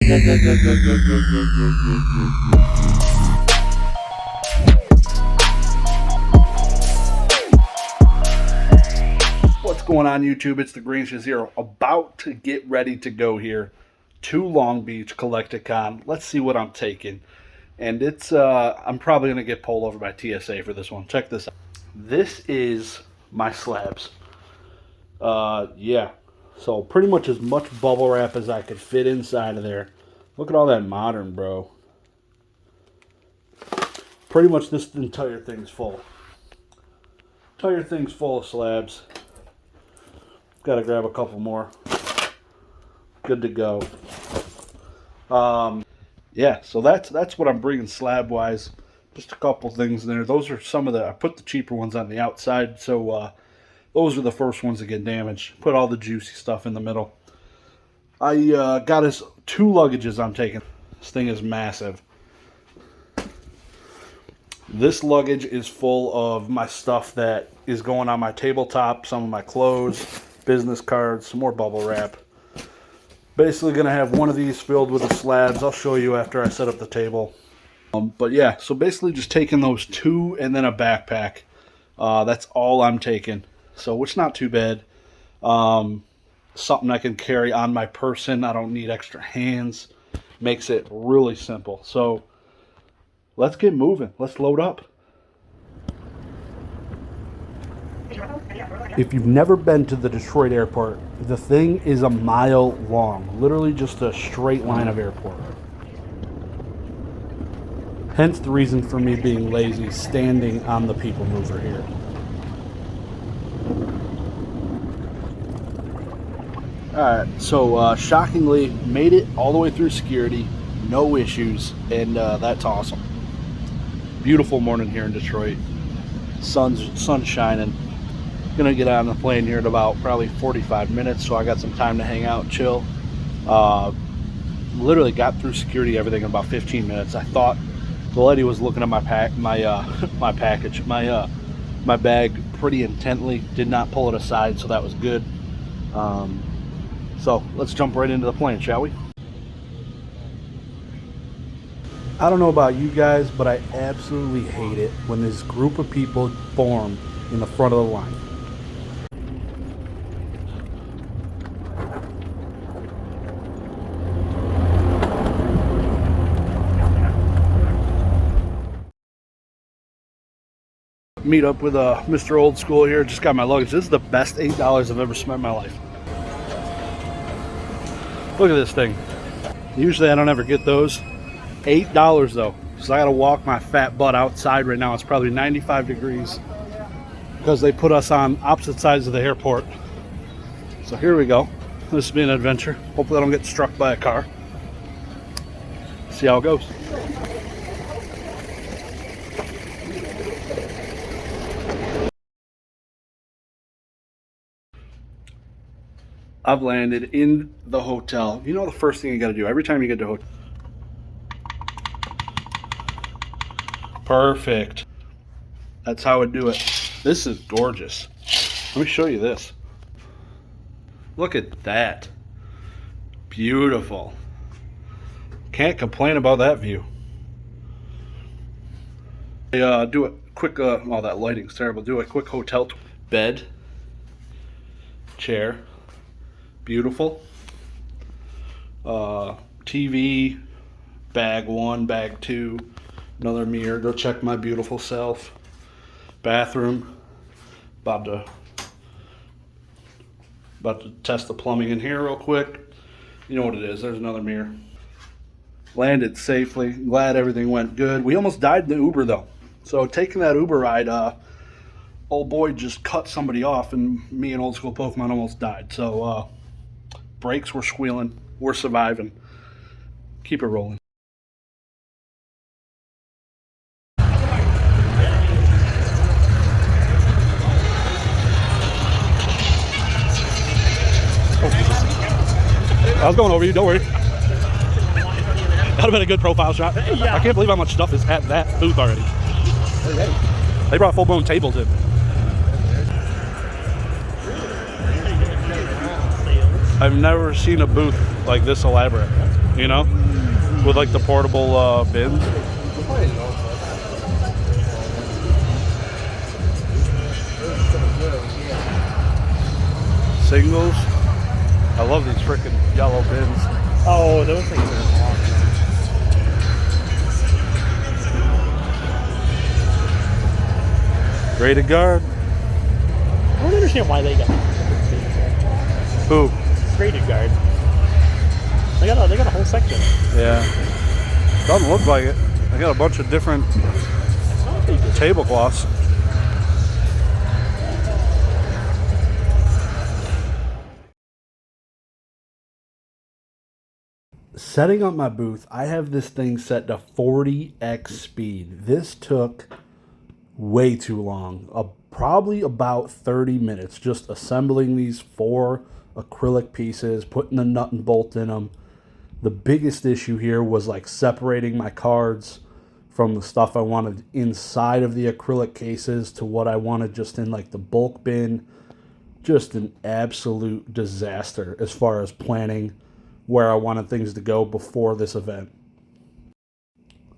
What's going on, YouTube? It's Dagreenshiz here, about to get ready to go here to Long Beach Collecticon. Let's see what I'm taking. And it's I'm probably gonna get pulled over by TSA for this one. Check this out. This is my slabs. Yeah. So pretty much as much bubble wrap as I could fit inside of there. Look at all that modern, bro. Pretty much this entire thing's full. Entire thing's full of slabs. Gotta grab a couple more. Good to go. Yeah, so that's what I'm bringing slab wise. Just a couple things in there. Those are some of the, I put the cheaper ones on the outside, so those are the first ones that get damaged. Put all the juicy stuff in the middle. I got us 2 luggages I'm taking. This thing is massive. This luggage is full of my stuff that is going on my tabletop, some of my clothes, business cards, some more bubble wrap. Basically going to have one of these filled with the slabs. I'll show you after I set up the table. But yeah, so basically just taking those 2 and then a backpack. That's all I'm taking. So it's not too bad. Something I can carry on my person. I don't need extra hands. Makes it really simple. So let's get moving. Let's load up. If you've never been to the Detroit airport, the thing is a mile long. Literally just a straight line of airport. Hence the reason for me being lazy, standing on the people mover here. Alright, so shockingly, made it all the way through security. No issues, and that's awesome. Beautiful morning here in Detroit. Sun's shining. Gonna get on the plane here in about probably 45 minutes, so I got some time to hang out, chill. Literally got through security, everything in about 15 minutes. I thought the lady was looking at my bag pretty intently. Did not pull it aside, so that was good. So let's jump right into the plane, shall we? I don't know about you guys, but I absolutely hate it when this group of people form in the front of the line. Meet up with Mr. Old School here. Just got my luggage. This is the best $8 I've ever spent in my life. Look at this thing. Usually I don't ever get those. $8 though. So I gotta walk my fat butt outside right now. It's probably 95 degrees because they put us on opposite sides of the airport. So here we go. This will be an adventure. Hopefully I don't get struck by a car. See how it goes. I've landed in the hotel. You know the first thing you gotta do every time you get to a hotel? Perfect. That's how I do it. This is gorgeous. Let me show you this. Look at that. Beautiful. Can't complain about that view. Do a quick, oh, that lighting's terrible. Do a quick hotel tour. Bed. Chair. Beautiful. TV. Bag 1, bag 2. Another mirror. Go check my beautiful self. Bathroom. About to test the plumbing in here real quick. You know what it is. There's another mirror. Landed safely. Glad everything went good. We almost died in the Uber though. So taking that Uber ride, old boy just cut somebody off, and me and Old School Pokemon almost died. So brakes were squealing. We're surviving. Keep it rolling. I was going over you, don't worry. That would have been a good profile shot. Yeah. I can't believe how much stuff is at that booth already. They brought full-blown tables in. I've never seen a booth like this elaborate. you know, with like the portable bins. Singles. I love these freaking yellow bins. Oh, those things are awesome. Graded guard. I don't understand why they got Who? graded guard. They got a whole section. Yeah. Doesn't look like it. They got a bunch of different tablecloths. Setting up my booth, I have this thing set to 40x speed. This took way too long. Probably about 30 minutes just assembling these 4 acrylic pieces, putting the nut and bolt in them. The biggest issue here was like separating my cards from the stuff I wanted inside of the acrylic cases to what I wanted just in like the bulk bin. Just an absolute disaster as far as planning where I wanted things to go before this event.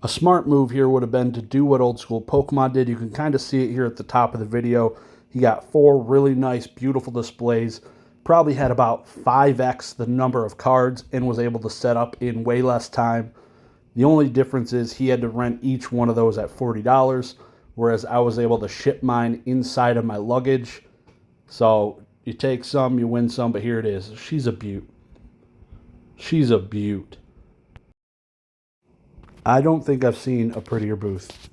A smart move here would have been to do what old school Pokemon did. You can kind of see it here at the top of the video. He got 4 really nice, beautiful displays. Probably had about 5x the number of cards and was able to set up in way less time. The only difference is he had to rent each one of those at $40, whereas I was able to ship mine inside of my luggage. So you take some, you win some, but here it is. She's a beaut. She's a beaut. I don't think I've seen a prettier booth.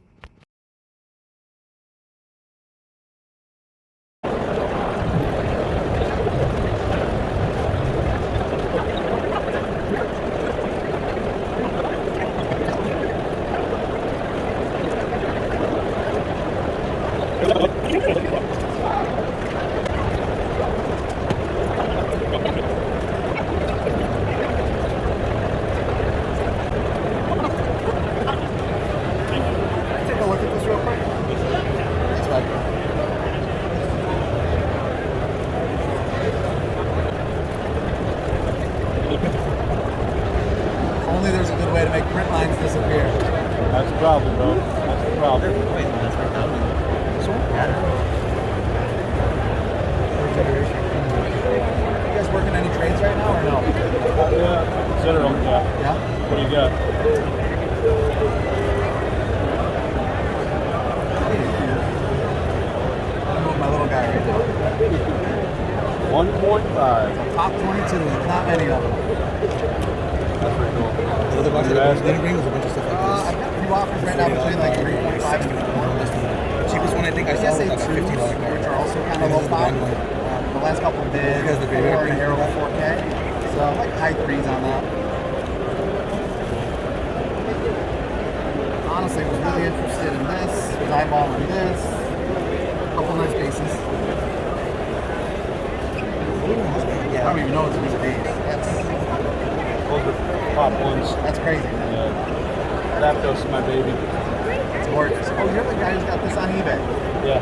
Only there's a good way to make print lines disappear. That's the problem, bro. That's the problem. Wait, that's right now. This one? Yeah. You guys working any trades right now or no? Yeah, consider them, yeah. Yeah? What do you got? I'm moving my little guy right now. 1.5. Top 22, not many of them. That's pretty cool. There's a bunch of there's a bunch of stuff like this. I've got a few offers right now between like 3.5 and 4. The cheapest one I think I saw was like a $15 card, which are also kind of low pop. The last couple did 4 and Arrow 4K. So like high 3s on that. Honestly, was really interested in this. Was eyeballing this. A couple nice bases. Yeah, I don't even know what's in these bases. Those are top ones. That's crazy. Yeah. Zapdos is my baby. It's gorgeous. Oh, you're the guy who's got this on eBay. Yeah.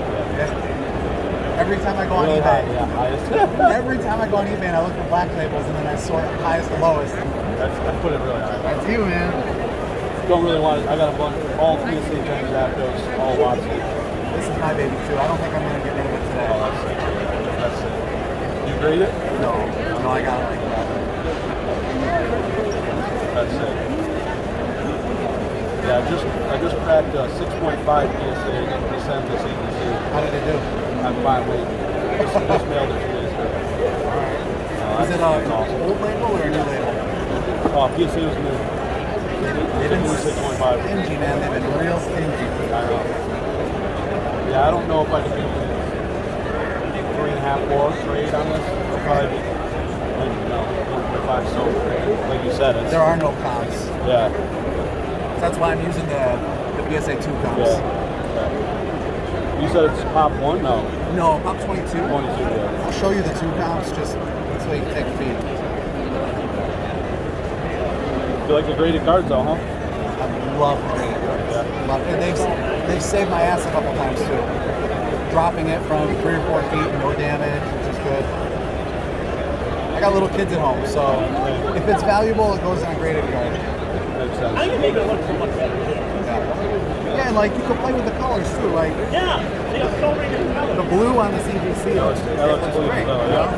Every time I go on Really eBay. high, yeah, highest. Every time I go on eBay and I look for black labels and then I sort highest to lowest. I put it really high. That's you, man. Don't really want it. I got a bunch. All PSA 10 Zapdos, all Watson. This is my baby too. I don't think I'm going to get rid of it today. Oh, that's sick. That's sick. You grade it? No, I got it like that. That's it. Yeah, I just cracked 6.5 PSA to send this EDC. How did it do? I'm fine waiting. Just mailed it 2 days ago. Is it an old label or a new label? Oh, PSA was new. They've been 6.5. stingy, man. They've been real stingy. I know. Yeah, I don't know if I can do 3.5 more trade on this. I'll probably be, no, 1.5. So, like you said, There are no comps. Yeah. That's why I'm using the PSA 2 comps. Yeah. You said it's pop 1? No. No, pop 22. 22, yeah. I'll show you the 2 comps just so you can take a peek. You like the graded cards though, huh? I love the graded cards. Yeah. Love it. They've saved my ass a couple times too. Dropping it from 3 or 4 feet, no damage, which is good. I got little kids at home, so if it's valuable, it goes in a graded card. I think it makes it look so much better. Yeah, and like you can play with the colors too. Like Yeah, they got so many different colors. the blue on the CGC looks great. Oh, You know?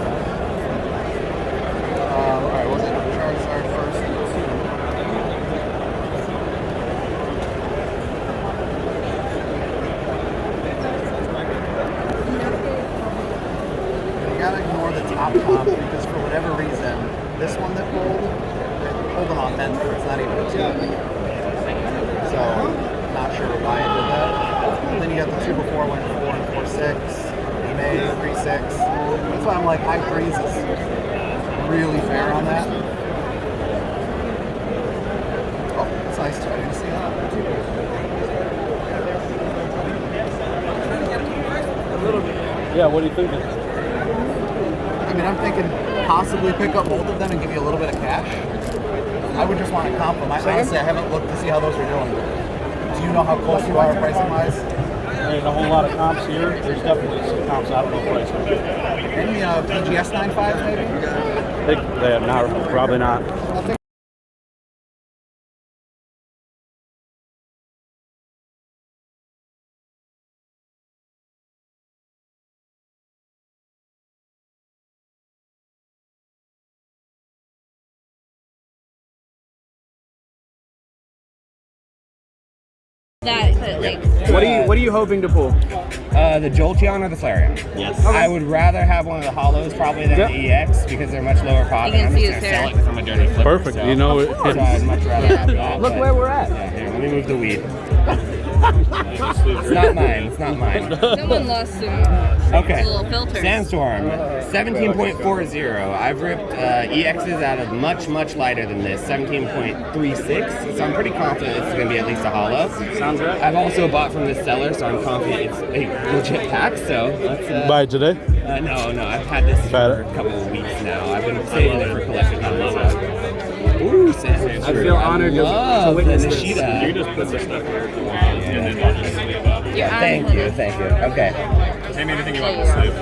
All right, we'll do Charizard first. You gotta ignore the top comp because for whatever reason, this one that pulled an authentic. It's not even a 2. So, not sure why it did that. And then you got the 2 before went 4 and 4-6. Demise 3-6. That's why I'm like, high threes is really fair on that. Oh, it's nice too. I didn't see that. Yeah, what are you thinking? I mean, I'm thinking possibly pick up both of them and give you a little bit of cash. I would just want to comp them. Honestly, I haven't looked to see how those are doing. Do you know how close you are pricing wise? There's a whole lot of comps here. There's definitely some comps I don't know price. Any PGS 95s maybe? They're not, probably not. I'll take that like What are you hoping to pull? The Jolteon or the Flareon? Yes. I would rather have one of the hollows probably than the EX because they're much lower pop. You can I'm see just his gonna sell hair. it because I'm a dirty flipper. Perfect. So, You know it. so I'd much rather have that. Look but- where we're at. Yeah, here, let me move the weed. It's not mine. It's not mine. someone lost some Okay. little filters. Sandstorm, 17.40. I've ripped EXs out of much lighter than this, 17.36. So I'm pretty confident it's going to be at least a hollow. Sounds right. I've also bought from this seller, so I'm confident it's a legit pack. So let's. Buy it today? No, I've had this for a couple of weeks now. I've been saving it for collection time. So. Ooh, Sandstorm. I feel honored to witness this. Nishida. You just put this stuff here. Your eyes Thank you. Okay. Name anything you want to sleep.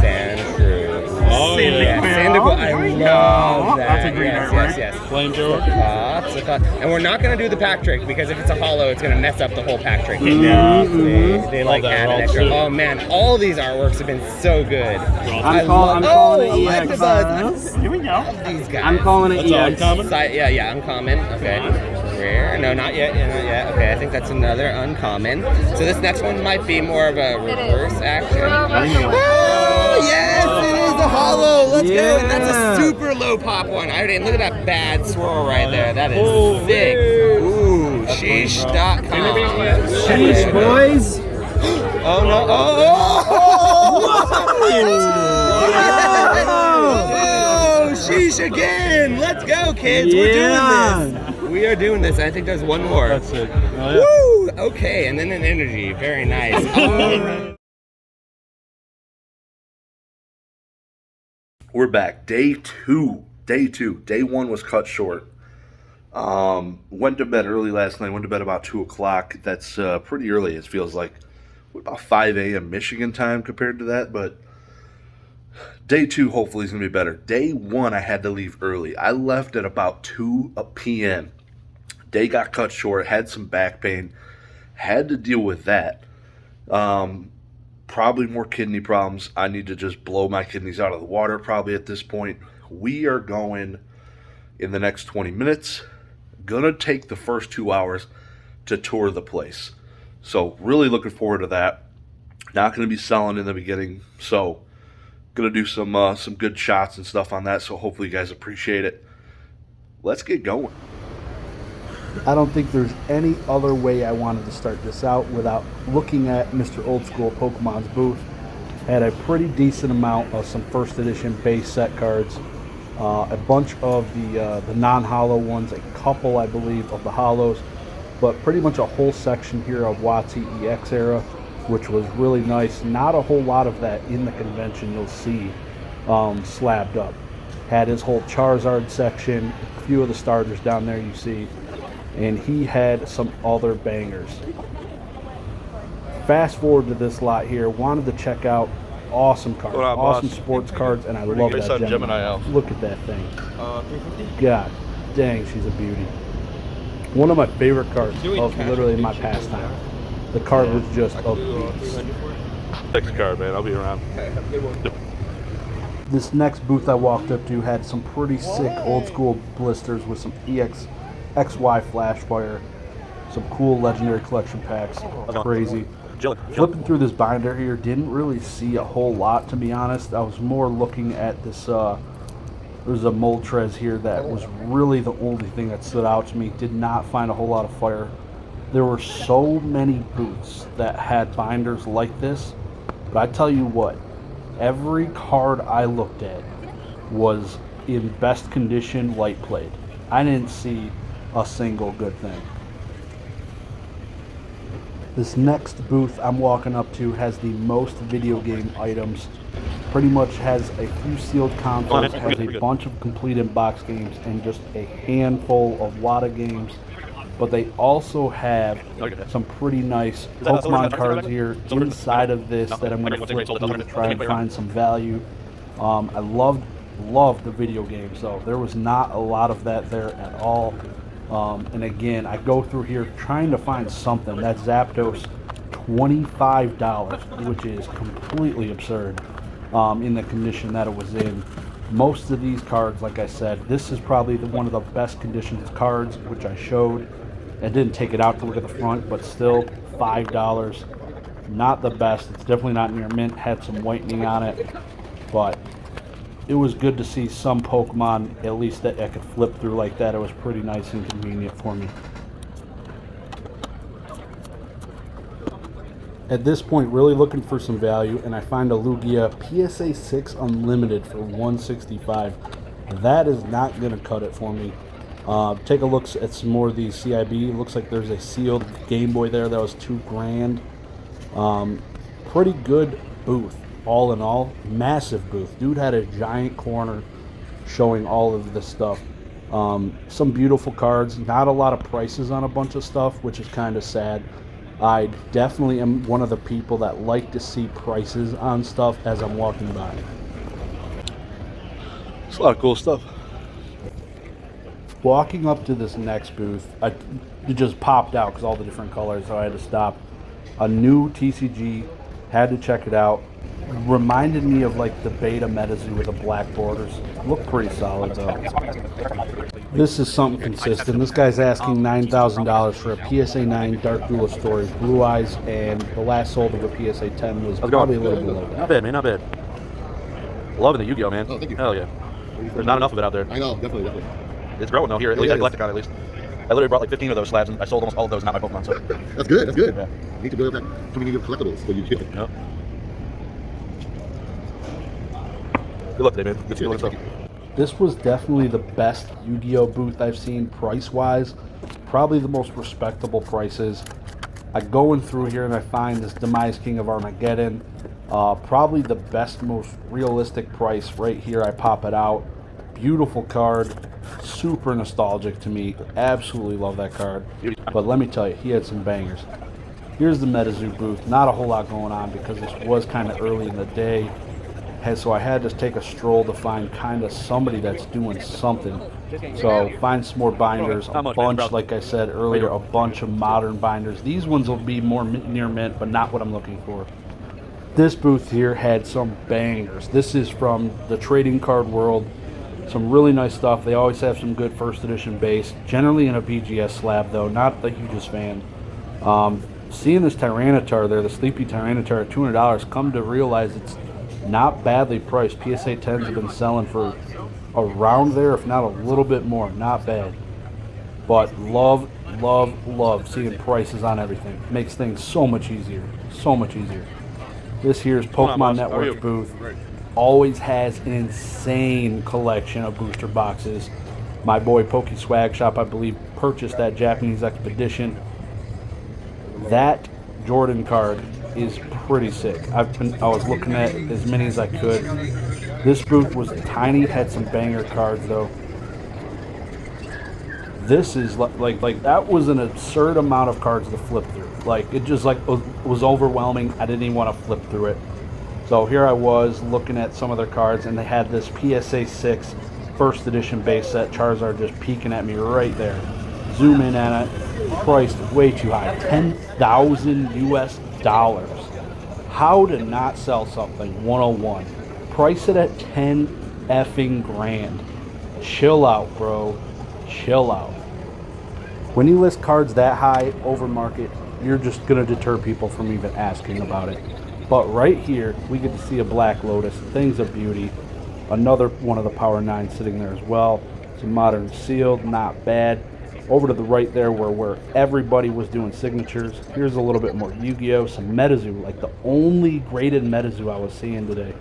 Sandshrew. Oh, Yeah, Sandical. I love that. That's a green yes, art, yes. Flamethrower. And we're not going to do the pack trick because if it's a hollow, it's going to mess up the whole pack trick. They like All that add an rolled extra. shit. Oh man, all these artworks have been so good. I'm calling it I EX. love Here we go. these guys. I'm calling it That's all EX. uncommon? Yeah, uncommon. Okay. Rare. No, not yet. Yeah, not yet. Okay, I think that's another uncommon. So this next one might be more of a reverse action. Oh, yes, it is a hollow. Let's go. And that's a super low pop one. I didn't look at that bad swirl right there. That is sick. Ooh, sheesh.com. Sheesh, boys. Oh no. Oh, sheesh again. Let's go, kids. We're doing this. We are doing this. I think there's one more. That's it. Oh, yeah. Woo! Okay, and then an energy. Very nice. We're back. Day two. Day 1 was cut short. Went to bed early last night. Went to bed about 2 o'clock. That's pretty early, it feels like. About 5 a.m. Michigan time compared to that. But day 2 hopefully is going to be better. Day 1 I had to leave early. I left at about 2 p.m. Day got cut short. Had some back pain. Had to deal with that. Probably more kidney problems. I need to just blow my kidneys out of the water probably at this point. We are going in the next 20 minutes. Gonna take the first 2 hours to tour the place. So really looking forward to that. Not gonna be selling in the beginning. So gonna do some good shots and stuff on that. So hopefully you guys appreciate it. Let's get going. I don't think there's any other way I wanted to start this out without looking at Mr. Old School Pokemon's booth. Had a pretty decent amount of some first edition base set cards, a bunch of the non-hollow ones, a couple I believe of the hollows, but pretty much a whole section here of WotC EX era, which was really nice. Not a whole lot of that in the convention you'll see slabbed up. Had his whole Charizard section, a few of the starters down there you see, and he had some other bangers. Fast forward to this lot here, wanted to check out awesome cards, Hold on, awesome boss. sports cards, and I Where do love you that guys have Gemini. Gemini Elf? Look at that thing. 350. God dang, she's a beauty. One of my favorite cards of literally my pastime. The card was just a beast. Next card, man. I'll be around. This next booth I walked up to had some pretty sick old school blisters with some XY flash fire, some cool legendary collection packs. Crazy. Flipping through this binder here, didn't really see a whole lot, to be honest. I was more looking at this, there's a Moltres here that was really the only thing that stood out to me. Did not find a whole lot of fire. There were so many booths that had binders like this, but I tell you what, every card I looked at was in best condition, light played. I didn't see a single good thing. This next booth I'm walking up to has the most video game items. Pretty much has a few sealed consoles, has a bunch of complete in-box games, and just a handful of WATA games. But they also have some pretty nice Pokemon cards here inside of this that I'm going to flip through to try and find some value. I loved the video game, so there was not a lot of that there at all. And again, I go through here trying to find something. That Zapdos, $25, which is completely absurd in the condition that it was in. Most of these cards, like I said, this is probably one of the best conditioned cards, which I showed. I didn't take it out to look at the front, but still $5. Not the best. It's definitely not near mint. Had some whitening on it, but it was good to see some Pokemon, at least that I could flip through like that. It was pretty nice and convenient for me. At this point, really looking for some value, and I find a Lugia PSA 6 Unlimited for $165. That is not going to cut it for me. Take a look at some more of these CIB. Looks like there's a sealed Game Boy there that was $2 grand. Pretty good booth, all in all. Massive booth. Dude had a giant corner showing all of this stuff. Some beautiful cards. Not a lot of prices on a bunch of stuff, which is kind of sad. I definitely am one of the people that like to see prices on stuff as I'm walking by. It's a lot of cool stuff. Walking up to this next booth, it just popped out because all the different colors, so I had to stop. A new TCG, had to check it out. Reminded me of like the beta Metazoo with the black borders. Looked pretty solid though. This is something consistent. This guy's asking $9,000 for a PSA 9 Dark Duel Story, Blue Eyes, and the last sold of a PSA 10 was probably a little below that. Not bad, man. Not bad. Loving the Yu-Gi-Oh, man. Oh, thank you. Hell yeah. There's not enough of it out there. I know, definitely. It's growing though here, at least at Galacticon at least. I literally brought like 15 of those slabs and I sold almost all of those, not my Pokemon, so. That's good, that's good. Yeah. You need to build up that community of collectibles. So you get. Yep. Good luck today, man. Good to see you. Stuff. This was definitely the best Yu-Gi-Oh booth I've seen price-wise. Probably the most respectable prices. I go in through here and I find this Demise King of Armageddon. Probably the best, most realistic price right here. I pop it out. Beautiful card. Super nostalgic to me. Absolutely love that card. But let me tell you, he had some bangers. Here's the Metazoo booth. Not a whole lot going on because this was kind of early in the day. So I had to take a stroll to find kind of somebody that's doing something. So find some more binders, a bunch, like I said earlier, a bunch of modern binders. These ones will be more near mint, but not what I'm looking for. This booth here had some bangers. This is from the trading card world. Some really nice stuff. They always have some good first edition base. Generally in a BGS slab though, not the hugest fan. Seeing this Tyranitar there, the Sleepy Tyranitar at $200, come to realize it's not badly priced. PSA 10s have been selling for around there, if not a little bit more. Not bad. But love seeing prices on everything. Makes things so much easier. So much easier. This here's Pokemon Network's booth. Always has an insane collection of booster boxes. My boy Poke Swag Shop, I believe, purchased that Japanese Expedition. That Jordan card is pretty sick. I was looking at as many as I could. This booth was tiny, had some banger cards though. This is like that was an absurd amount of cards to flip through. Like it just was overwhelming. I didn't even want to flip through it. So here I was looking at some of their cards, and they had this PSA 6 first edition base set. Charizard just peeking at me right there. Zoom in at it. Priced way too high. 10,000 US dollars. How to not sell something 101. Price it at 10 effing grand. Chill out, bro. Chill out. When you list cards that high over market, you're just going to deter people from even asking about it. But right here, we get to see a Black Lotus. Thing's a beauty. Another one of the Power 9 sitting there as well. Some Modern Sealed, not bad. Over to the right there where everybody was doing signatures. Here's a little bit more Yu-Gi-Oh! Some Metazoo, like the only graded Metazoo I was seeing today.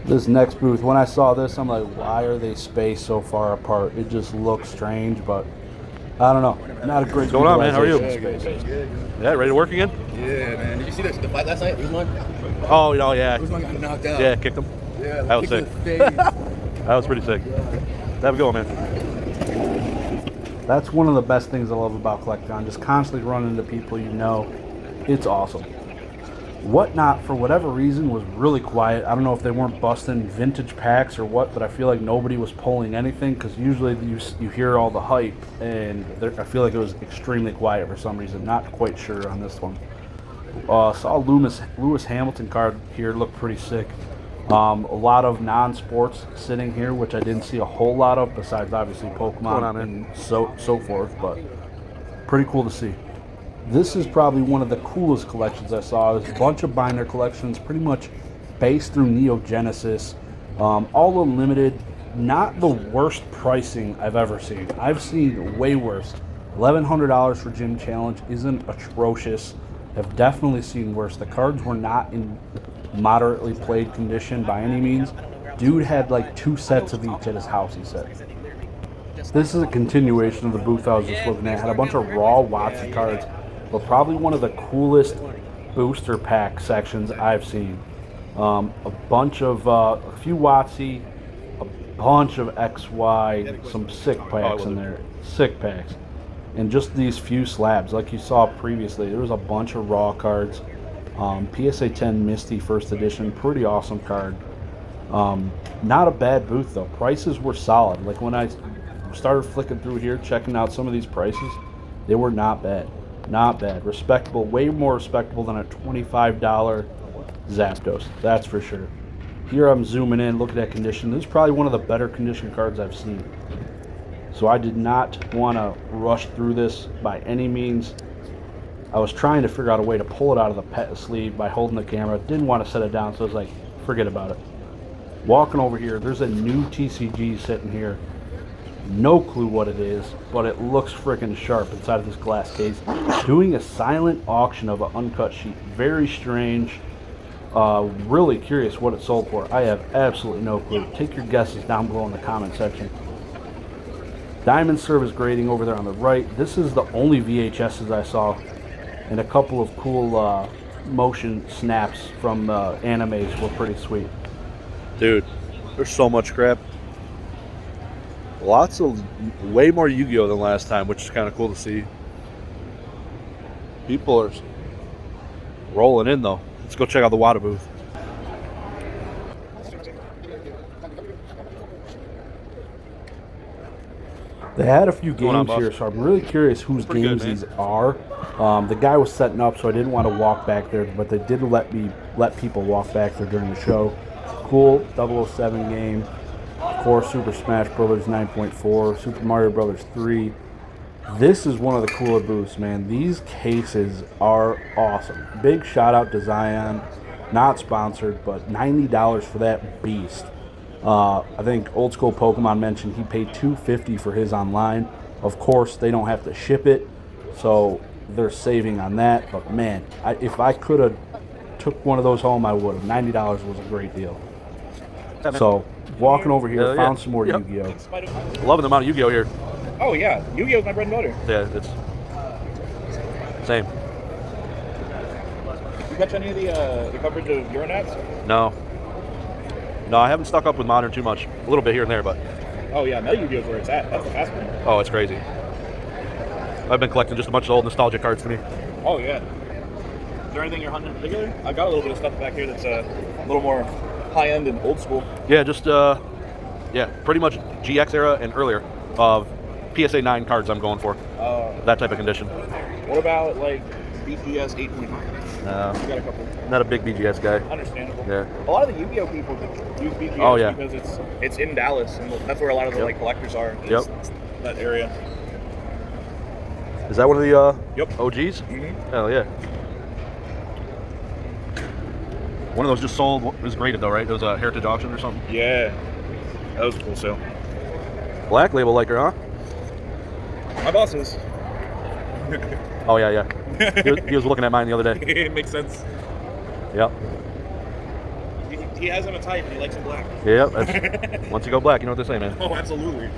This next booth, when I saw this, I'm like, why are they spaced so far apart? It just looks strange, but I don't know. Not a great. What's going on, man? How are you? Space. Yeah, ready to work again? Yeah, man. Did you see the fight last night? Usman? Oh, yeah. Usman got knocked out. Yeah, kicked him. Yeah, that was sick. That was pretty sick. Have a go, man. That's one of the best things I love about Collecticon. Just constantly running into people you know. It's awesome. Whatnot, for whatever reason, was really quiet. I don't know if they weren't busting vintage packs or what, but I feel like nobody was pulling anything because usually you hear all the hype, and I feel like it was extremely quiet for some reason. Not quite sure on this one. Saw Lewis Hamilton card here, looked pretty sick. A lot of non-sports sitting here, which I didn't see a whole lot of, besides obviously Pokemon and so forth, but pretty cool to see. This is probably one of the coolest collections I saw. There's a bunch of binder collections, pretty much based through Neo Genesis, all unlimited. Not the worst pricing I've ever seen. I've seen way worse. $1,100 for Gym Challenge isn't atrocious. I've definitely seen worse. The cards were not in moderately played condition by any means. Dude had like 2 sets of each at his house, he said. This is a continuation of the booth I was just looking at. Had a bunch of raw WotC cards, but probably one of the coolest booster pack sections I've seen. A bunch of, a few WotC, a bunch of XY, some sick packs in there. Sick packs. And just these few slabs, like you saw previously, there was a bunch of raw cards. PSA 10 Misty first edition, pretty awesome card. Not a bad booth though. Prices were solid. Like when I started flicking through here, checking out some of these prices, they were not bad. Not bad. Respectable, way more respectable than a $25 Zapdos, that's for sure. Here I'm zooming in, looking at condition. This is probably one of the better condition cards I've seen. So I did not want to rush through this by any means. I was trying to figure out a way to pull it out of the pet sleeve by holding the camera. Didn't want to set it down, so I was like, forget about it. Walking over here, there's a new TCG sitting here. No clue what it is, but it looks freaking sharp inside of this glass case. Doing a silent auction of an uncut sheet. Very strange. Really curious what it sold for. I have absolutely no clue. Take your guesses down below in the comment section. Diamond Service grading over there on the right. This is the only VHSs I saw. And a couple of cool motion snaps from animes were pretty sweet. Dude, there's so much crap. Lots of, way more Yu-Gi-Oh! Than last time, which is kind of cool to see. People are rolling in though. Let's go check out the Wada booth. They had a few games here, so I'm really curious whose games these are. The guy was setting up, so I didn't want to walk back there, but they did let people walk back there during the show. Cool 007 game. Of course, Super Smash Bros. 9.4, Super Mario Bros. 3. This is one of the cooler booths, man. These cases are awesome. Big shout out to Zion. Not sponsored, but $90 for that beast. I think Old School Pokemon mentioned he paid $250 for his online. Of course, they don't have to ship it, so they're saving on that. But man, if I could have took one of those home, I would have. $90 was a great deal. So, walking over here, found some more Yu-Gi-Oh! Loving the amount of Yu-Gi-Oh! Here. Oh yeah, Yu-Gi-Oh! Is my bread and butter. Yeah, it's same. You catch any of the coverage of Uranats? No, I haven't stuck up with Modern too much. A little bit here and there, but. Oh yeah, Mel Yu-Gi-Oh! Is where it's at. That's a fast one. Oh, it's crazy. I've been collecting just a bunch of old nostalgia cards to me. Oh yeah. Is there anything you're hunting in particular? I've got a little bit of stuff back here that's a little more high-end and old school. Yeah, just yeah, pretty much GX era and earlier of PSA 9 cards I'm going for. That type of condition. What about like BGS 8.5? No, You got a couple. not a big BGS guy. Understandable. Yeah. A lot of the Yu-Gi-Oh people use BGS Oh, yeah. because it's in Dallas, and that's where a lot of the like collectors are. Yep. That area. Is that one of the Yep. OGs? Mm-hmm. Hell yeah. One of those just sold. It was graded though, right? It was a Heritage auction or something. Yeah. That was a cool sale. Black label liker, huh? My boss is. Oh yeah, yeah. He was looking at mine the other day. It makes sense. Yep. He has him a type and he likes him black. Yep. That's, once you go black, you know what they say, man. Oh, absolutely.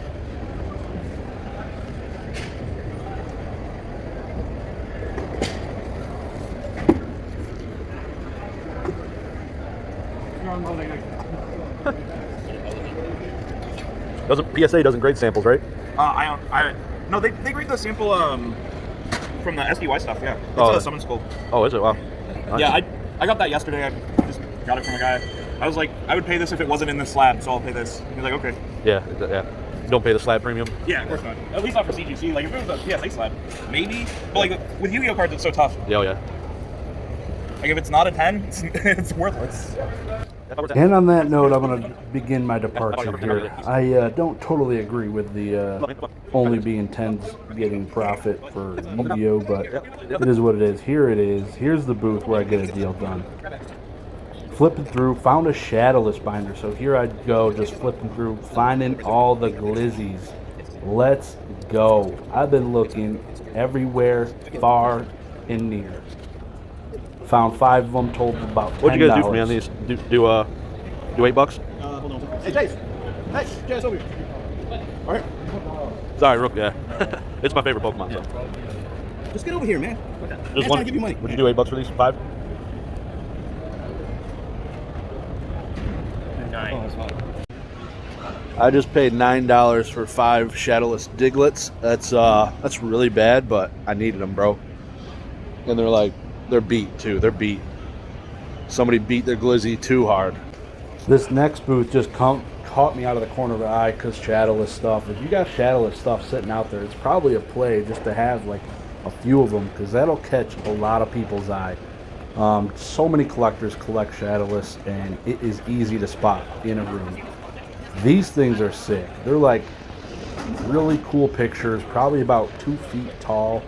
PSA doesn't grade samples, right? No, they grade the sample from the SDY stuff. Yeah, it's Oh. a summon skull. Oh, is it? Wow. Nice. Yeah, I got that yesterday. I just got it from a guy. I was like, I would pay this if it wasn't in this slab, so I'll pay this. He's like, okay. Yeah, yeah. Don't pay the slab premium. Yeah, of course not. At least not for CGC. Like if it was a PSA slab, maybe. But like with Yu-Gi-Oh cards, it's so tough. Yeah, oh, yeah. Like if it's not a 10, it's worthless. And on that note, I'm going to begin my departure here. I don't totally agree with the only being 10s getting profit for Yu-Gi-Oh, but it is what it is. Here it is. Here's the booth where I get a deal done. Flipping through, found a shadowless binder. So here I go, just flipping through, finding all the glizzies. Let's go. I've been looking everywhere, far and near. Found 5 of them, told about $10. What'd you guys do for me on these? Do $8? Hold on. Hey, Chase. Hey, Chase, over here. All right. Sorry, Rook. Yeah, it's my favorite Pokemon. So. Just get over here, man. Just trying to give you money. Would you do $8 for these? 5? I just paid $9 for 5 shadowless Diglets. That's really bad, but I needed them, bro. And they're beat too. They're beat. Somebody beat their glizzy too hard. This next booth just caught me out of the corner of the eye because shadowless stuff. If you got shadowless stuff sitting out there, it's probably a play just to have like a few of them because that'll catch a lot of people's eye. So many collectors collect shadowless, and it is easy to spot in a room. These things are sick. They're like really cool pictures, probably about 2 feet tall.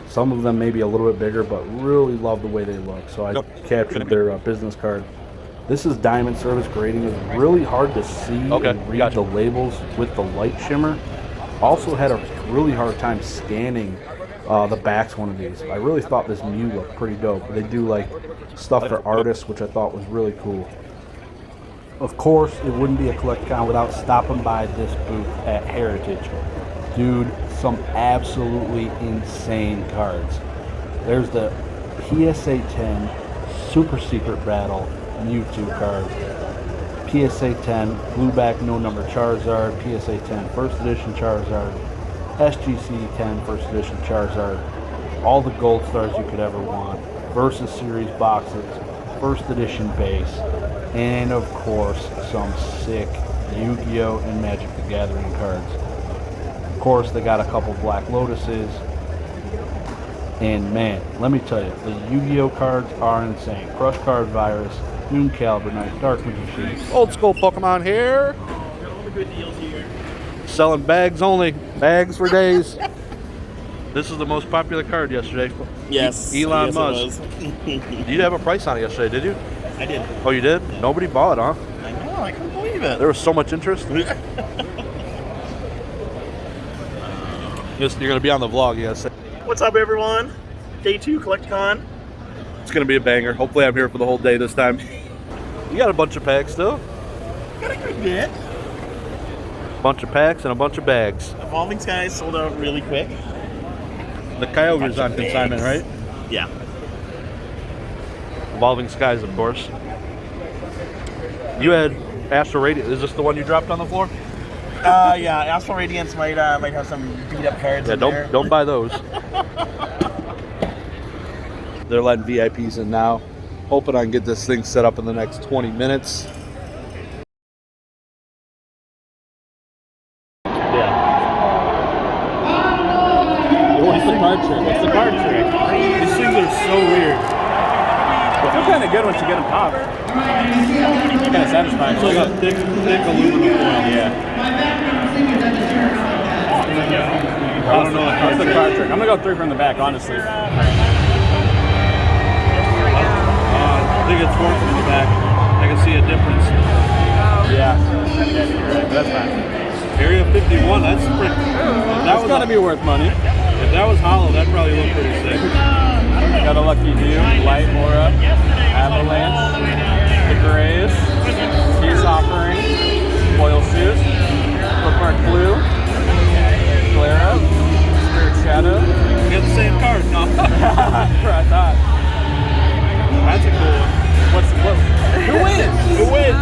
Some of them maybe a little bit bigger, but really love the way they look. So I captured their business card. This is diamond service grading. It's really hard to see and read the labels with the light shimmer. Also had a really hard time scanning the backs one of these. I really thought this Mew looked pretty dope. They do like stuff for artists, which I thought was really cool. Of course, it wouldn't be a Collecticon without stopping by this booth at Heritage. Dude, some absolutely insane cards. There's the PSA 10 Super Secret Battle Mewtwo card. PSA 10 Blueback No Number Charizard. PSA 10 First Edition Charizard. SGC 10 First Edition Charizard. All the gold stars you could ever want. Versus Series boxes. First Edition base. And of course, some sick Yu-Gi-Oh! And Magic the Gathering cards. Of course, they got a couple Black Lotuses. And man, let me tell you, the Yu-Gi-Oh! Cards are insane. Crush Card Virus, Doom Caliber Knight, Dark Magician. Old school Pokemon here. Selling bags only. Bags for days. This is the most popular card yesterday. Yes. Elon yes, Musk. You did have a price on it yesterday, did you? I did. Oh, you did? Yeah. Nobody bought, huh? I know. I couldn't believe it. There was so much interest. You're going to be on the vlog, yes. What's up, everyone? Day 2 Collecticon. It's going to be a banger. Hopefully I'm here for the whole day this time. You got a bunch of packs still? Got a good bit. Bunch of packs and a bunch of bags. Evolving Skies sold out really quick. The Kyogre's on consignment, right? Yeah. Evolving Skies, of course. You had Astral Radiance. Is this the one you dropped on the floor? Yeah. Astral Radiance might have some beat up cards. Yeah, in there. don't buy those. they're letting VIPs in now. Hoping I can get this thing set up in the next 20 minutes. What's the card trick? What's the card trick? These things are so weird. They feel kind of good once you get them popped. Kind of satisfying. It's like a thick aluminum foil. Yeah. I don't know. What's the card trick? I'm gonna go 3 from the back, honestly. I think it's 4 from the back. I can see a difference. Yeah, you're right. That's fine. Area 51. That's pretty. That's gotta be worth money. If that was hollow, that'd probably look pretty sick. Got a lucky view, light aura, avalanche, the grays, peace offering, foil shoes, bookmark blue, flare up, spirit shadow. We got the same card, no? I thought. That's a cool one. Who wins? Who wins?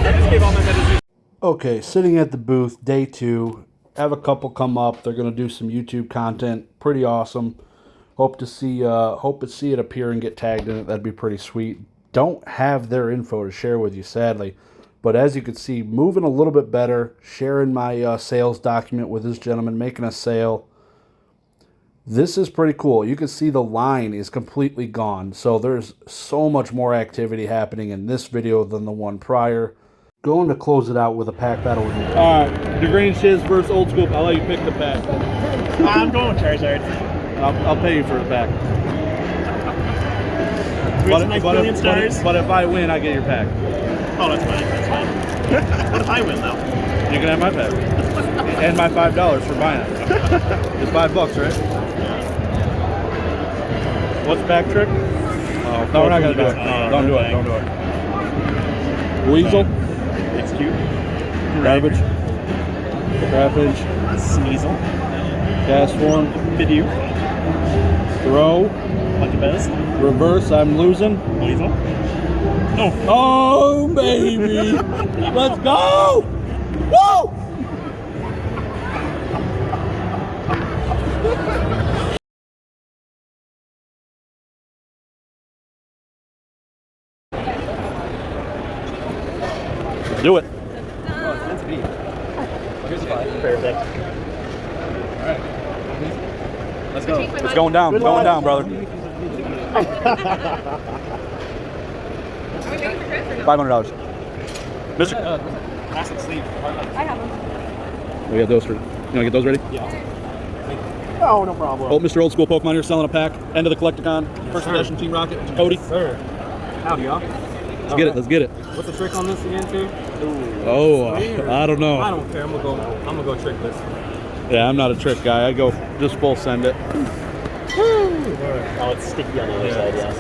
I just gave all my medicine. Okay, sitting at the booth, day 2. Have a couple come up. They're gonna do some YouTube content. Pretty awesome. Hope to see it appear and get tagged in it. That'd be pretty sweet. Don't have their info to share with you, sadly. But as you can see, moving a little bit better. Sharing my sales document with this gentleman, making a sale. This is pretty cool. You can see the line is completely gone. So there's so much more activity happening in this video than the one prior. Going to close it out with a pack battle with me. Dagreenshiz versus Old School. I'll let you pick the pack. I'm going with Charizard. I'll pay you for the pack. But if I win, I get your pack. Oh, that's fine. That's fine. What if I win, though? You can have my pack. And my $5 for buying it. It's $5, right? What's back trick? Oh, no, we're not gonna do it. Don't do it. Don't do it. Weasel. Execute. Garbage. Trapinch. Sneasel. Gas form. Bidoo. Throw. Lucky Bez. Reverse. I'm losing. Weasel. Oh. Oh, baby. Let's go. Woo! Do it. Oh, it's meant to be. Here's a 5. Perfect. All right. Let's go. It's going down. It's going down, brother. $500. Mister. Plastic sleeve. I have them. We got those for. You want to get those ready? Yeah. Oh, no problem. Oh, Mr. Old School Pokemon here selling a pack. End of the Collecticon. First edition Team Rocket. Cody. Sir. Howdy, y'all. Let's get it. Let's get it. What's the trick on this again, too? Oh, I don't know. I don't care. I'm gonna go trick this. Yeah, I'm not a trick guy. I go just full send it. Oh, it's sticky on the other side, yeah.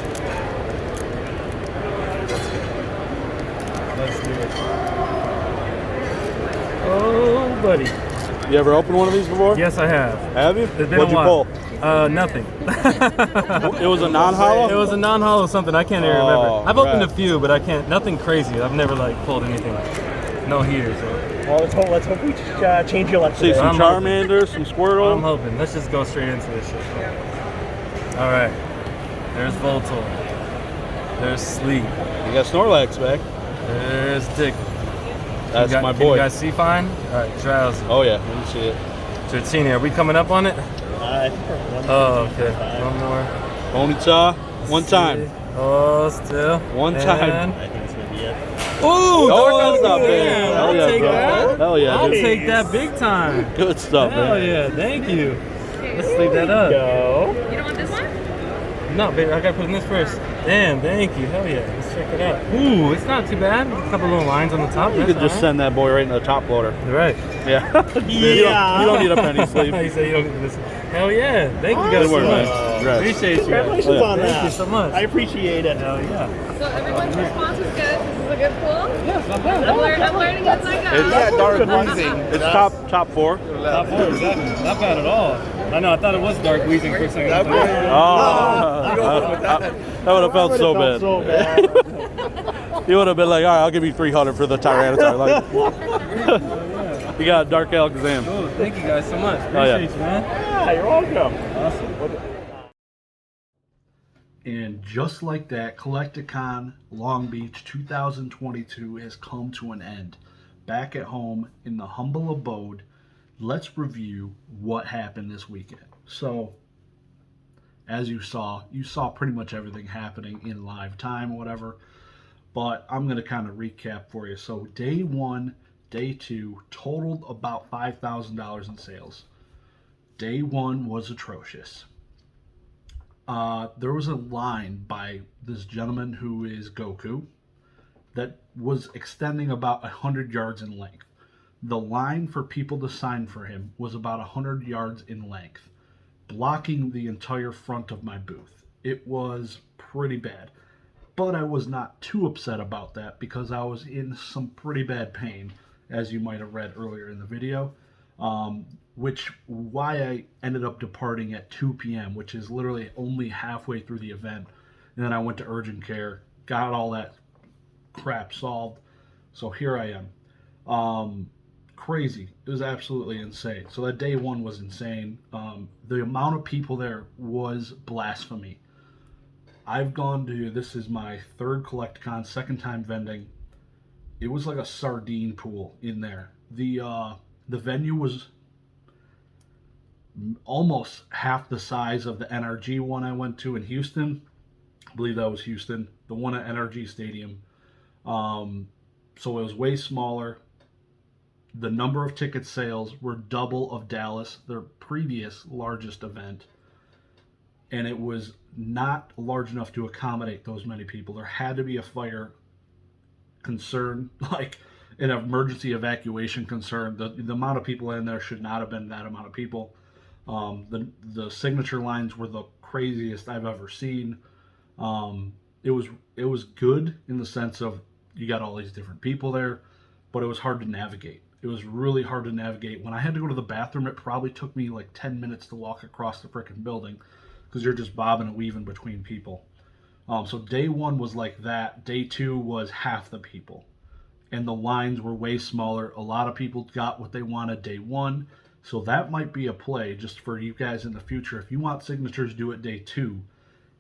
Let's do it. Oh, buddy. You ever opened one of these before? Yes, I have. Have you? It's been What'd a you while. pull? Nothing. It was a non-hollow? It was a non-hollow something. I can't even remember. I've opened right. a few, but I can't. Nothing crazy. I've never like pulled anything. No heaters. Well, let's hope we change your luck. See today. some Charmander, some Squirtle. I'm hoping. Let's just go straight into this shit. All right. There's Voltorb. There's Sleep. You got Snorlax back. There's Dick. That's my Can boy. you guys see fine? All right, Drowsy. Oh yeah, let me see it. Dratini, are we coming up on it? Oh, okay. One more. Ponyta, one time. Oh, still. One time. I think it's gonna be it. Ooh, Oh, that's not bad. yeah. Hell I'll yeah, take bro. that. Hell yeah, I'll dude. take that big time. Good stuff, Hell man. yeah, thank you. Let's leave that up. Go. You don't want this one? No, baby, I gotta put in this first. Damn, thank you. Hell yeah, let's check it out. Ooh, it's not too bad. A couple little lines on the top. You could just send that boy right in the top loader. You're right. Yeah. Yeah. You don't need a penny sleeve. He said you don't get this. Hell yeah, thank you guys so much. Appreciate you. Congratulations Oh, yeah. on that. Thank you so much. I appreciate it. Hell yeah. So everyone's response was good. This is a good pool. Yeah, it's not bad. I'm learning as I go. It's top 4. Top 4, exactly. Not bad at all. I know, I thought it was dark wheezing for a second. Oh, that would have felt so bad. You would have been like, all right, I'll give you 300 for the Tyranitar. Like, You got a Dark Alakazam. Oh, thank you guys so much. Oh, yeah. Appreciate you, man. Yeah, you're welcome. And just like that, Collecticon Long Beach 2022 has come to an end. Back at home in the humble abode, let's review what happened this weekend. So, as you saw pretty much everything happening in live time or whatever, but I'm going to kind of recap for you. So, day one, day two totaled about $5,000 in sales. Day one was atrocious. There was a line by this gentleman who is Goku that was extending about 100 yards in length. The line for people to sign for him was about 100 yards in length, blocking the entire front of my booth. It was pretty bad, but I was not too upset about that because I was in some pretty bad pain, as you might have read earlier in the video. Why I ended up departing at 2 p.m., which is literally only halfway through the event. And then I went to urgent care, got all that crap solved. So here I am. Crazy. It was absolutely insane. So that day one was insane. The amount of people there was blasphemy. I've gone to, this is my third Collecticon, second time vending. It was like a sardine pool in there. The venue was almost half the size of the NRG one I went to in Houston. I believe that was Houston. The one at NRG Stadium. So it was way smaller. The number of ticket sales were double of Dallas, their previous largest event. And it was not large enough to accommodate those many people. There had to be a fire concern, like an emergency evacuation concern. The amount of people in there should not have been that amount of people. The signature lines were the craziest I've ever seen. It was good in the sense of you got all these different people there, but it was hard to navigate. It was really hard to navigate. When I had to go to the bathroom, it probably took me like 10 minutes to walk across the frickin' building because you're just bobbing and weaving between people. So day one was like that. Day two was half the people. And the lines were way smaller. A lot of people got what they wanted day one. So that might be a play just for you guys in the future. If you want signatures, do it day two,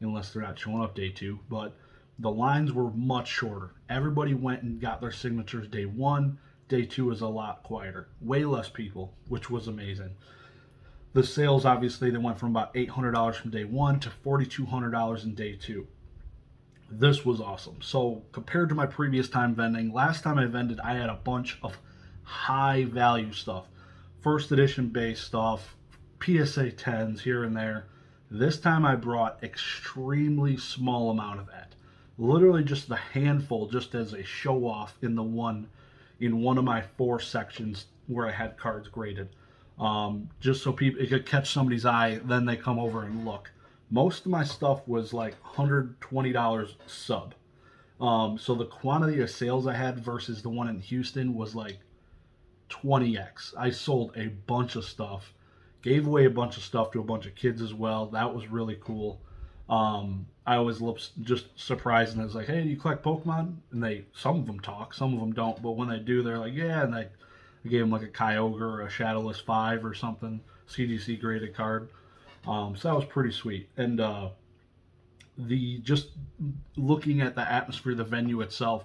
unless they're not showing up day two. But the lines were much shorter. Everybody went and got their signatures day one. Day two is a lot quieter. Way less people, which was amazing. The sales, obviously, they went from about $800 from day one to $4,200 in day two. This was awesome. So compared to my previous time vending, last time I vended, I had a bunch of high value stuff. First edition base stuff, PSA 10s here and there. This time I brought extremely small amount of that. Literally just a handful, just as a show off in one of my 4 sections where I had cards graded. Just so it could catch somebody's eye, then they come over and look. Most of my stuff was like $120 sub. So the quantity of sales I had versus the one in Houston was like 20x. I sold a bunch of stuff, gave away a bunch of stuff to a bunch of kids as well. That was really cool. I was just surprised, and I was like, hey, do you collect Pokemon? And some of them talk, some of them don't, but when they do, they're like, yeah, and I gave them like a Kyogre or a Shadowless 5 or something, CGC graded card. So that was pretty sweet. And just looking at the atmosphere of the venue itself,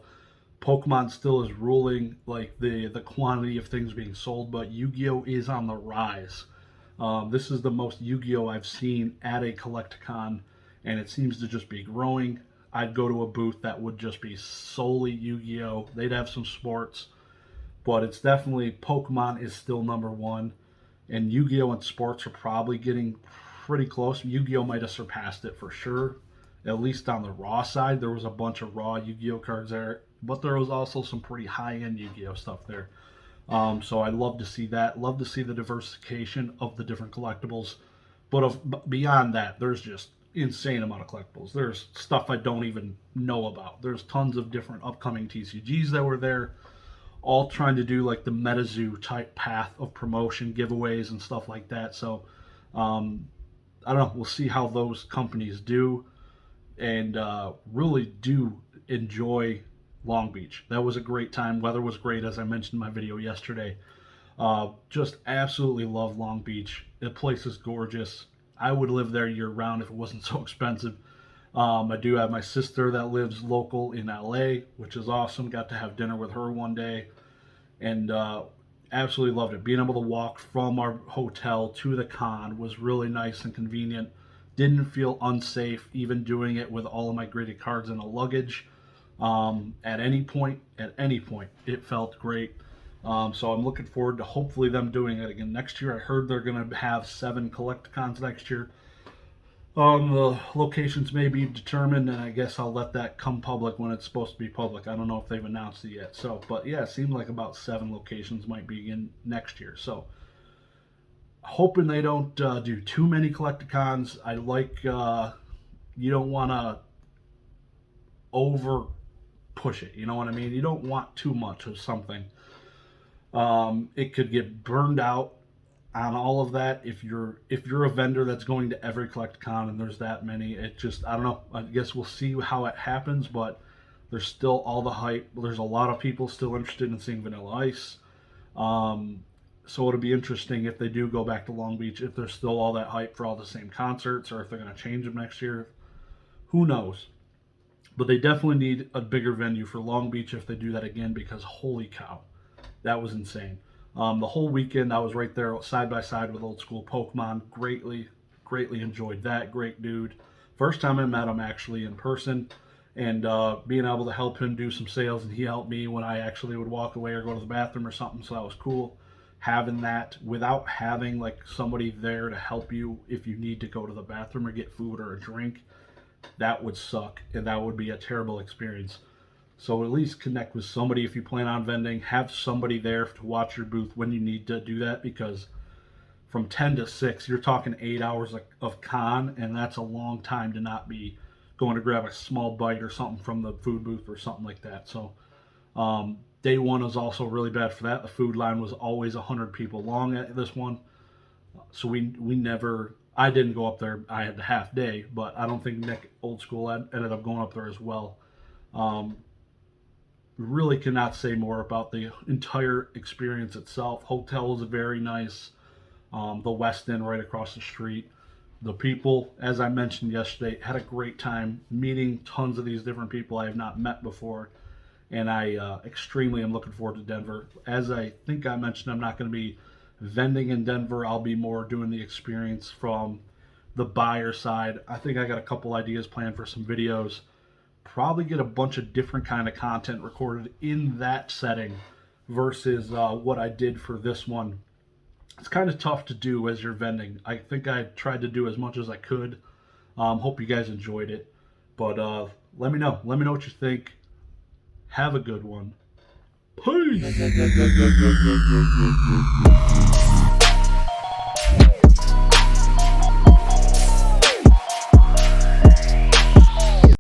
Pokemon still is ruling like the quantity of things being sold, but Yu-Gi-Oh is on the rise. This is the most Yu-Gi-Oh I've seen at a Collecticon, and it seems to just be growing. I'd go to a booth that would just be solely Yu-Gi-Oh. They'd have some sports, but it's definitely Pokemon is still number one, and Yu-Gi-Oh and sports are probably getting pretty close. Yu-Gi-Oh might have surpassed it for sure, at least on the raw side. There was a bunch of raw Yu-Gi-Oh cards there, but there was also some pretty high-end Yu-Gi-Oh stuff there. So I'd love to see that. Love to see the diversification of the different collectibles. But beyond that, there's just insane amount of collectibles. There's stuff I don't even know about. There's tons of different upcoming TCGs that were there, all trying to do like the MetaZoo type path of promotion, giveaways and stuff like that. So I don't know. We'll see how those companies do, and really do enjoy Long Beach. That was a great time. Weather was great, as I mentioned in my video yesterday. Just absolutely love Long Beach. The place is gorgeous. I would live there year round if it wasn't so expensive. I do have my sister that lives local in LA, which is awesome. Got to have dinner with her one day, and absolutely loved it. Being able to walk from our hotel to the con was really nice and convenient. Didn't feel unsafe even doing it with all of my graded cards in the luggage. At any point, it felt great. So I'm looking forward to hopefully them doing it again next year. I heard they're going to have 7 Collecticons next year. The locations may be determined, and I guess I'll let that come public when it's supposed to be public. I don't know if they've announced it yet. So, but yeah, it seemed like about 7 locations might be in next year. So, hoping they don't do too many Collecticons. I like you don't want to over push it. You know what I mean? You don't want too much of something. It could get burned out on all of that if you're a vendor that's going to every Collecticon and there's that many. It just, I don't know. I guess we'll see how it happens, but there's still all the hype. There's a lot of people still interested in seeing Vanilla Ice. So it'll be interesting if they do go back to Long Beach, if there's still all that hype for all the same concerts, or if they're going to change them next year. Who knows? But they definitely need a bigger venue for Long Beach if they do that again, because holy cow, that was insane. The whole weekend I was right there side by side with Old School Pokemon. Greatly enjoyed that. Great dude. First time I met him actually in person, and being able to help him do some sales, and he helped me when I actually would walk away or go to the bathroom or something. So that was cool. Having that without having like somebody there to help you if you need to go to the bathroom or get food or a drink, that would suck, and that would be a terrible experience. So at least connect with somebody if you plan on vending. Have somebody there to watch your booth when you need to do that, because from 10 to 6, you're talking 8 hours of con, and that's a long time to not be going to grab a small bite or something from the food booth or something like that. So day one was also really bad for that. The food line was always 100 people long at this one. So we never, I didn't go up there. I had the half day, but I don't think Nick Old School ended up going up there as well. Really cannot say more about the entire experience itself. Hotel was very nice. The West End right across the street. The people, as I mentioned yesterday, had a great time meeting tons of these different people I have not met before. And I extremely am looking forward to Denver. As I think I mentioned, I'm not going to be vending in Denver. I'll be more doing the experience from the buyer side. I think I got a couple ideas planned for some videos. Probably get a bunch of different kind of content recorded in that setting versus what I did for this one. It's kind of tough to do as you're vending. I think I tried to do as much as I could. Hope you guys enjoyed it. But let me know. Let me know what you think. Have a good one. Peace.